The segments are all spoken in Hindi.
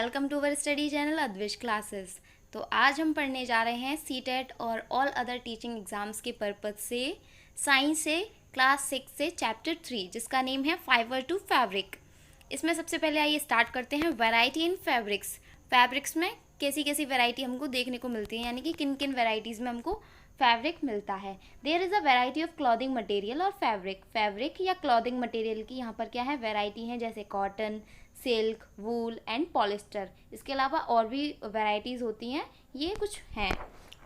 Welcome to our study channel Advish classes. तो आज हम पढ़ने जा रहे हैं सीटेट और ऑल अदर टीचिंग एग्जाम्स के पर्पज से साइंस से क्लास 6 से चैप्टर 3 जिसका नेम है फाइबर टू फैब्रिक। इसमें सबसे पहले आइए स्टार्ट करते हैं वैरायटी इन फैब्रिक्स। फैब्रिक्स में कैसी कैसी वैरायटी हमको देखने को मिलती है, यानी कि किन किन वैरायटीज़ में हमको फैब्रिक मिलता है। There is a variety of clothing material और फैब्रिक या क्लॉथिंग मटेरियल की यहाँ पर क्या है वैरायटी है, जैसे cotton, silk, wool and polyester. इसके अलावा और भी वैरायटीज़ होती हैं, ये कुछ हैं,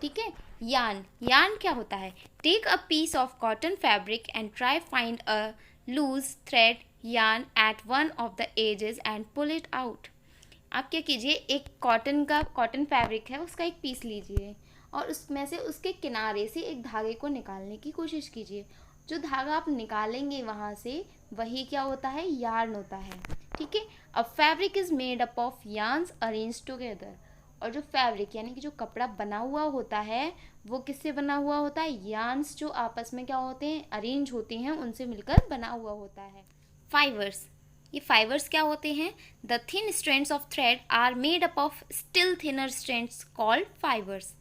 ठीक है। यार्न क्या होता है? Take a piece of cotton fabric and try find a loose thread yarn at one of the edges and pull it out. आप क्या कीजिए, एक कॉटन फैब्रिक है उसका एक पीस लीजिए और उसमें से उसके किनारे से एक धागे को निकालने की कोशिश कीजिए। जो धागा आप निकालेंगे वहाँ से वही क्या होता है, यार्न होता है, ठीक है। अब fabric is made up of yarns arrange together. और जो फैब्रिक यानी कि जो कपड़ा बना हुआ होता है वो किससे बना हुआ होता है? यार्न्स जो आपस में क्या होते हैं, अरेंज होते हैं, उनसे मिलकर बना हुआ होता है। फाइबर्स, ये फाइबर्स क्या होते हैं? The thin strands of thread are made up of still thinner strands called fibres.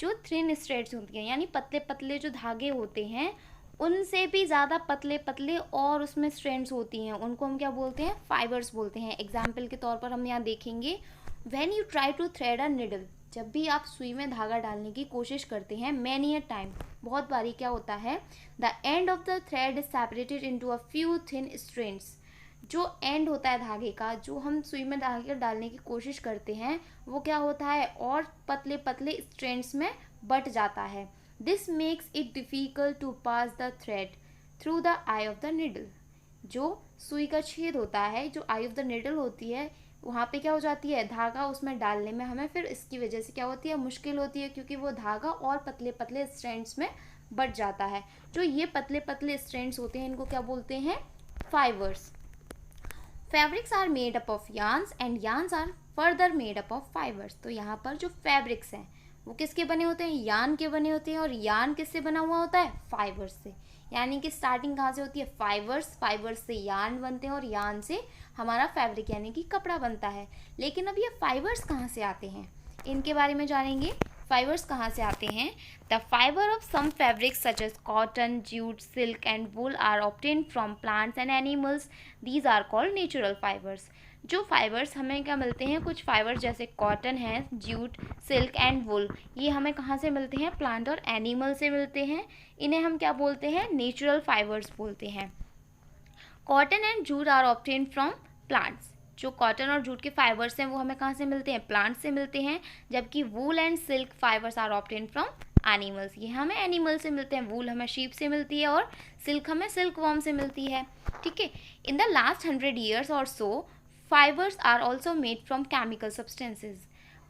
जो थिन स्ट्रैंड्स होती हैं यानी पतले पतले जो धागे होते हैं उनसे भी ज़्यादा पतले पतले और उसमें स्ट्रैंड्स होती हैं, उनको हम क्या बोलते हैं? फाइबर्स बोलते हैं। एग्जाम्पल के तौर पर हम यहाँ देखेंगे, when you try to thread a needle, जब भी आप सुई में धागा डालने की कोशिश करते हैं, मैनी अ टाइम, बहुत बारी क्या होता है, the end of the thread is separated into a few thin strands. जो एंड होता है धागे का, जो हम सुई में धागे डालने की कोशिश करते हैं, वो क्या होता है और पतले पतले स्ट्रैंड्स में बट जाता है। This makes it difficult to pass the thread through the eye of the needle. जो सुई का छेद होता है, जो आई ऑफ द निडल होती है, वहाँ पे क्या हो जाती है, धागा उसमें डालने में हमें फिर इसकी वजह से क्या होती है, मुश्किल होती है, क्योंकि वो धागा और पतले पतले स्ट्रैंड्स में बट जाता है। जो ये पतले पतले स्ट्रैंड्स होते हैं इनको क्या बोलते हैं? Fibres. Fabrics are made up of yarns and yarns are further made up of fibres. तो यहाँ पर जो फैब्रिक्स हैं वो किसके बने होते हैं? यार्न के बने होते हैं। और यार्न किससे बना हुआ होता है? फाइबर्स से। यानी कि स्टार्टिंग कहाँ से होती है? फाइबर्स से यार्न बनते हैं और यार्न से हमारा फैब्रिक यानी कि कपड़ा बनता है। लेकिन अब ये फाइबर्स कहाँ से आते हैं, इनके बारे में जानेंगे। फाइबर्स कहाँ से आते हैं? The fibre of some fabrics such as cotton, jute, silk and wool are obtained from plants and animals. These are called natural fibres. जो फाइबर्स हमें क्या मिलते हैं, कुछ फाइबर्स जैसे कॉटन है, जूट, सिल्क एंड वूल, ये हमें कहाँ से मिलते हैं? प्लांट और एनिमल से मिलते हैं। इन्हें हम क्या बोलते हैं? नेचुरल फाइबर्स बोलते हैं। Cotton and jute are obtained from plants. जो कॉटन और जूट के फाइबर्स हैं वो हमें कहाँ से मिलते हैं? प्लांट से मिलते हैं। जबकि wool and silk fibres are obtained from animals, ये हमें एनिमल से मिलते हैं। वूल हमें शीप से मिलती है और सिल्क हमें सिल्क वॉर्म से मिलती है, ठीक है। इन द लास्ट 100 years और so fibres are also made from chemical substances.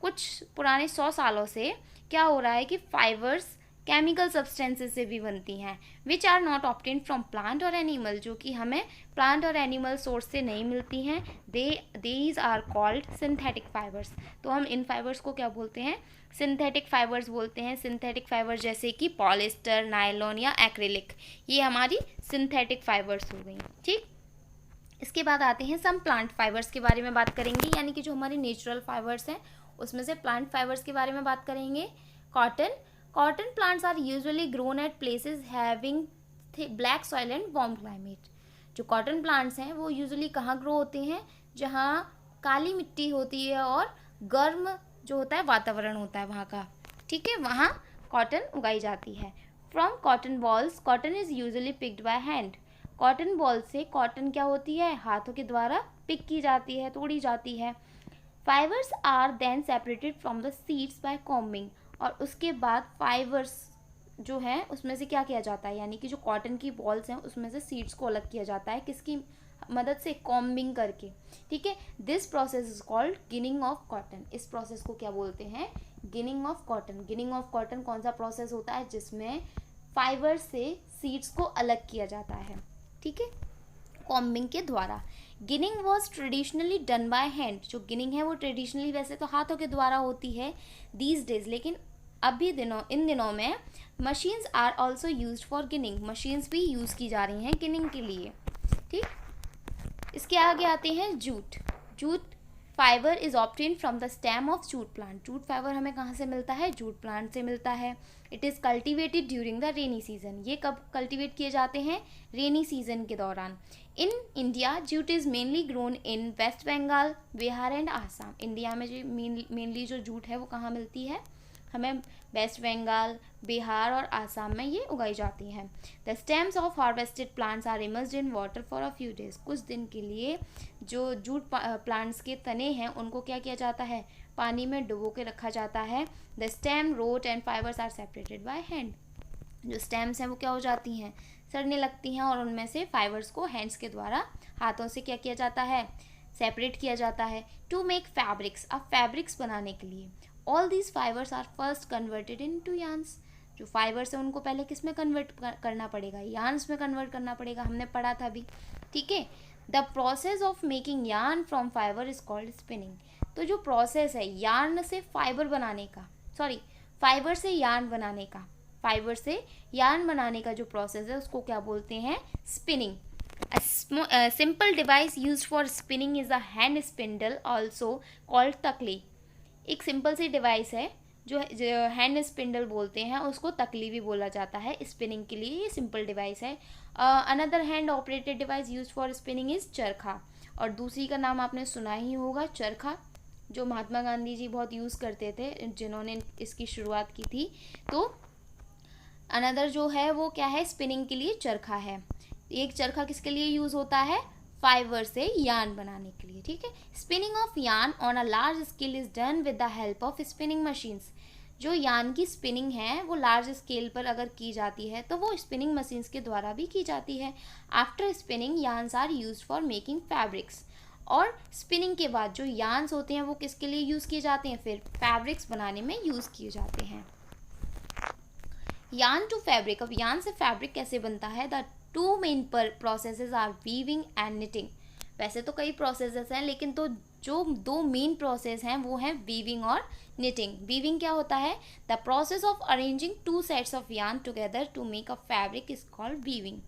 कुछ पुराने 100 सालों से क्या हो रहा है कि फाइबर्स केमिकल सब्सटेंसेस से भी बनती हैं, which are not obtained from plant और एनिमल, जो कि हमें प्लांट और एनिमल सोर्स से नहीं मिलती हैं। These are called synthetic fibres. तो हम इन फाइबर्स को क्या बोलते हैं? सिंथेटिक फाइबर्स बोलते हैं। सिंथेटिक फाइबर्स जैसे कि पॉलिस्टर, नायलॉन या एक्रिलिक, ये हमारी सिंथेटिक फाइबर्स हो गई, ठीक। इसके बाद आते हैं सम प्लांट फाइबर्स के बारे में बात करेंगे, यानी कि जो हमारे नेचुरल फाइबर्स हैं उसमें से प्लांट फाइबर्स के बारे में बात करेंगे। Cotton plants are usually grown at places having black soil and warm climate. जो कॉटन प्लांट्स हैं वो यूजुअली कहाँ ग्रो होते हैं? जहाँ काली मिट्टी होती है और गर्म जो होता है वातावरण होता है वहाँ का, ठीक है, वहाँ कॉटन उगाई जाती है। From cotton balls cotton is usually picked by hand. Cotton ball से कॉटन क्या होती है? हाथों के द्वारा पिक की जाती है, तोड़ी जाती है। Fibres are then separated from the seeds by combing. और उसके बाद फाइबर्स जो हैं उसमें से क्या किया जाता है, यानी कि जो कॉटन की बॉल्स हैं उसमें से सीड्स को अलग किया जाता है, किसकी मदद से? कॉम्बिंग करके, ठीक है। This process is called ginning of cotton. इस प्रोसेस को क्या बोलते हैं? Ginning of cotton. Ginning of cotton कौन सा प्रोसेस होता है? जिसमें फाइबर से सीड्स को अलग किया जाता है, ठीक है, कॉम्बिंग के द्वारा। Ginning was traditionally done by hand. जो गिनिंग है वो ट्रेडिशनली वैसे तो हाथों के द्वारा होती है दीज डेज, लेकिन इन दिनों में machines are also use for ginning. Machines भी यूज़ की जा रही हैं गिनिंग के लिए, ठीक। इसके आगे आते हैं jute. Fibre is obtain from the stem of jute plant. Jute fibre हमें कहाँ से मिलता है? जूट प्लांट से मिलता है। It is cultivated during the rainy season. ये कब कल्टिवेट किए जाते हैं? रेनी सीजन के दौरान। In India jute is mainly grown in West Bengal, Bihar and Assam. India में जो मेनली जो जूट है वो कहाँ मिलती है? हमें वेस्ट बंगाल, बिहार और आसाम में ये उगाई जाती हैं। The stems of harvested plants are immersed in water for a few days. कुछ दिन के लिए जो जूट प्लांट्स के तने हैं उनको क्या किया जाता है? पानी में डुबो के रखा जाता है। The stem, root and fibres are separated by hand. जो स्टेम्स हैं वो क्या हो जाती हैं? सड़ने लगती हैं और उनमें से फाइबर्स को हैंड्स के द्वारा, हाथों से क्या किया जाता है? सेपरेट किया जाता है। टू मेक फैब्रिक्स, अब फैब्रिक्स बनाने के लिए all these fibres are first converted into yarns. जो फाइबर्स है उनको पहले किस में कन्वर्ट करना पड़ेगा? यार्न्स में कन्वर्ट करना पड़ेगा। हमने पढ़ा था अभी, ठीक है। The process of making yarn from fibre is called spinning. तो जो प्रोसेस है यार्न से फाइबर बनाने का, सॉरी फाइबर से यार्न बनाने का, फाइबर से यार्न बनाने का जो प्रोसेस है उसको क्या बोलते हैं? Spinning. A simple device used for spinning is a hand spindle, also called तकली। एक सिंपल सी डिवाइस है जो हैंड स्पिंडल बोलते हैं, उसको तकली भी बोला जाता है स्पिनिंग के लिए। ये सिंपल डिवाइस है। Another hand operated device use for spinning is चरखा। और दूसरी का नाम आपने सुना ही होगा, चरखा, जो महात्मा गांधी जी बहुत यूज़ करते थे, जिन्होंने इसकी शुरुआत की थी। तो अनदर जो है वो क्या है? स्पिनिंग के लिए चरखा है। एक चरखा किसके लिए यूज़ होता है? फाइबर से यार्न बनाने के लिए, ठीक है। Spinning of yarn on a large scale is done with the help of spinning machines. जो यार्न की स्पिनिंग है वो लार्ज स्केल पर अगर की जाती है तो वो स्पिनिंग मशीन्स के द्वारा भी की जाती है। After spinning yarns are used for making fabrics. और स्पिनिंग के बाद जो यार्न्स होते हैं वो किसके लिए यूज़ किए जाते हैं? फिर फैब्रिक्स बनाने में यूज़ किए जाते हैं। यार्न टू फैब्रिक, अब यार्न से फैब्रिक कैसे बनता है? The two main processes are weaving and knitting. वैसे तो कई प्रोसेसेस हैं, लेकिन तो जो दो मेन प्रोसेस हैं वो हैं वीविंग और निटिंग। वीविंग क्या होता है? The process of arranging two sets of yarn together to make a fabric is called weaving.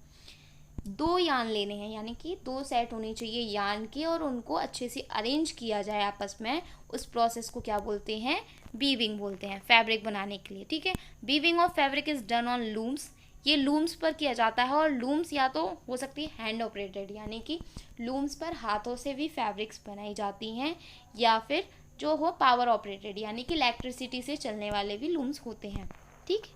दो यार्न लेने हैं, यानी कि दो सेट होने चाहिए यार्न के, और उनको अच्छे से अरेंज किया जाए आपस में, उस प्रोसेस को क्या बोलते हैं? वीविंग बोलते हैं, फैब्रिक बनाने के लिए, ठीक है। Weaving of fabric is done on looms. ये लूम्स पर किया जाता है, और लूम्स या तो हो सकती है हैंड ऑपरेटेड, यानी कि लूम्स पर हाथों से भी फैब्रिक्स बनाई जाती हैं, या फिर जो हो पावर ऑपरेटेड, यानी कि इलेक्ट्रिसिटी से चलने वाले भी लूम्स होते हैं, ठीक।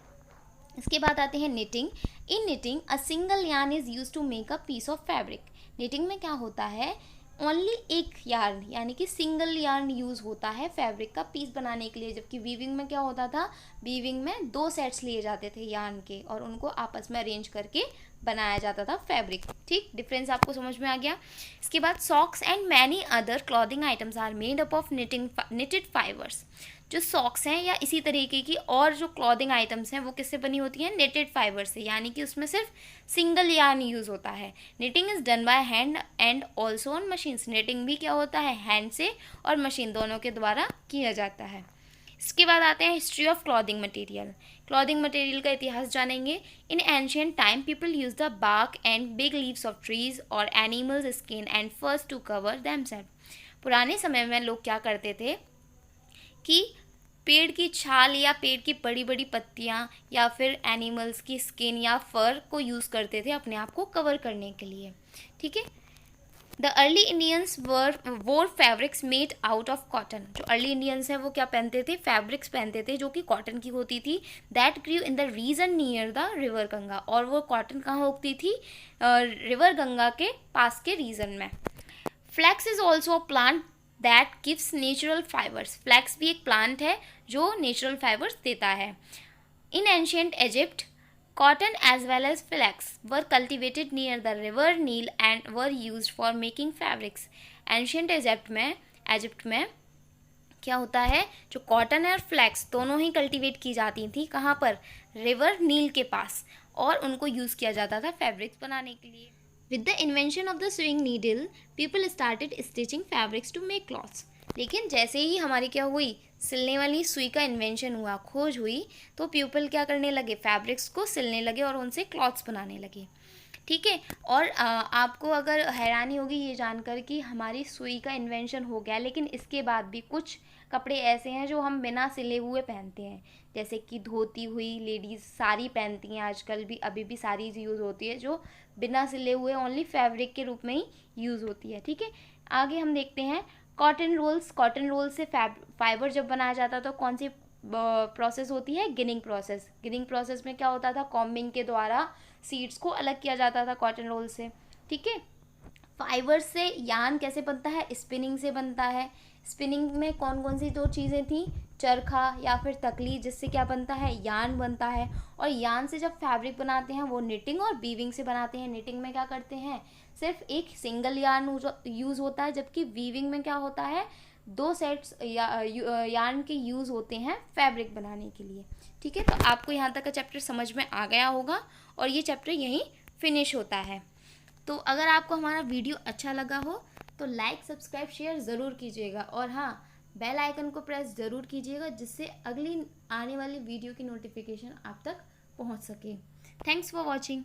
इसके बाद आते हैं knitting. In knitting a single yarn is use to make a piece of fabric. Knitting में क्या होता है? ओनली एक यार्न, यानी कि सिंगल यार्न यूज़ होता है फैब्रिक का पीस बनाने के लिए। जबकि वीविंग में क्या होता था? वीविंग में दो सेट्स लिए जाते थे यार्न के, और उनको आपस में अरेंज करके बनाया जाता था फैब्रिक, ठीक। डिफरेंस आपको समझ में आ गया। इसके बाद socks and many other clothing items are made up of knitted fibres. जो सॉक्स हैं या इसी तरीके की और जो क्लॉथिंग आइटम्स हैं वो किससे बनी होती हैं? नेटेड फाइबर से, यानी कि उसमें सिर्फ सिंगल यार्न यूज़ होता है। Knitting is done by hand and also on machines. Knitting भी क्या होता है? हैंड से और मशीन दोनों के द्वारा किया जाता है। इसके बाद आते हैं history of clothing material. Clothing material का इतिहास जानेंगे। In ancient time people use the bark and big leaves of trees और animals skin and furs to cover themselves. पुराने समय में लोग क्या करते थे कि पेड़ की छाल या पेड़ की बड़ी बड़ी पत्तियाँ या फिर एनिमल्स की स्किन या फर को यूज़ करते थे अपने आप को कवर करने के लिए, ठीक है। द अर्ली इंडियंस वोर fabrics made out of cotton. जो अर्ली इंडियंस हैं वो क्या पहनते थे? फैब्रिक्स पहनते थे जो कि कॉटन की होती थी। That grew in the region near the river Ganga. और वो कॉटन कहाँ उगती थी? रिवर गंगा के पास के रीजन में। Flax is also a plant that gives natural fibres. Flax भी एक प्लांट है जो नेचुरल फाइबर्स देता है। In ancient Egypt cotton as well as flax were cultivated near the river Nile and were used for making fabrics. Ancient Egypt में क्या होता है? जो कॉटन है और फ्लैक्स दोनों ही कल्टीवेट की जाती थी। कहाँ पर? रिवर नील के पास, और उनको यूज़ किया जाता था फैब्रिक्स बनाने के लिए। With the invention of the sewing needle people started stitching fabrics to make clothes. लेकिन जैसे ही हमारी क्या हुई? सिलने वाली सुई का इन्वेंशन हुआ, खोज हुई, तो पीपल क्या करने लगे? फैब्रिक्स को सिलने लगे और उनसे क्लॉथ्स बनाने लगे। ठीक है। और आपको अगर हैरानी होगी ये जानकर कि हमारी सुई का इन्वेंशन हो गया, लेकिन इसके बाद भी कुछ कपड़े ऐसे हैं जो हम बिना सिले हुए पहनते हैं, जैसे कि धोती हुई, लेडीज़ साड़ी पहनती हैं आजकल भी, अभी भी साड़ी यूज़ होती है जो बिना सिले हुए ओनली फैब्रिक के रूप में ही यूज़ होती है। ठीक है, आगे हम देखते हैं कॉटन रोल्स। कॉटन रोल से फाइबर जब बनाया जाता है तो कौन सी प्रोसेस होती है? Ginning process. गिनिंग प्रोसेस में क्या होता था? कॉम्बिंग के द्वारा सीड्स को अलग किया जाता था कॉटन रोल से। ठीक है, फाइबर से यान कैसे बनता है? स्पिनिंग से बनता है। स्पिनिंग में कौन कौन सी दो चीज़ें थी? चरखा या फिर तकली, जिससे क्या बनता है? यान बनता है। और यान से जब फैब्रिक बनाते हैं वो निटिंग और वीविंग से बनाते हैं। निटिंग में क्या करते हैं? सिर्फ एक सिंगल यान यूज़ होता है, जबकि वीविंग में क्या होता है? दो सेट्स यान के यूज़ होते हैं फैब्रिक बनाने के लिए। ठीक है, तो आपको यहाँ तक का चैप्टर समझ में आ गया होगा और ये चैप्टर यहीं फिनिश होता है। तो अगर आपको हमारा वीडियो अच्छा लगा हो तो लाइक, सब्सक्राइब, शेयर ज़रूर कीजिएगा, और हाँ, बेल आइकन को प्रेस ज़रूर कीजिएगा, जिससे अगली आने वाली वीडियो की नोटिफिकेशन आप तक पहुंच सके। Thanks for watching.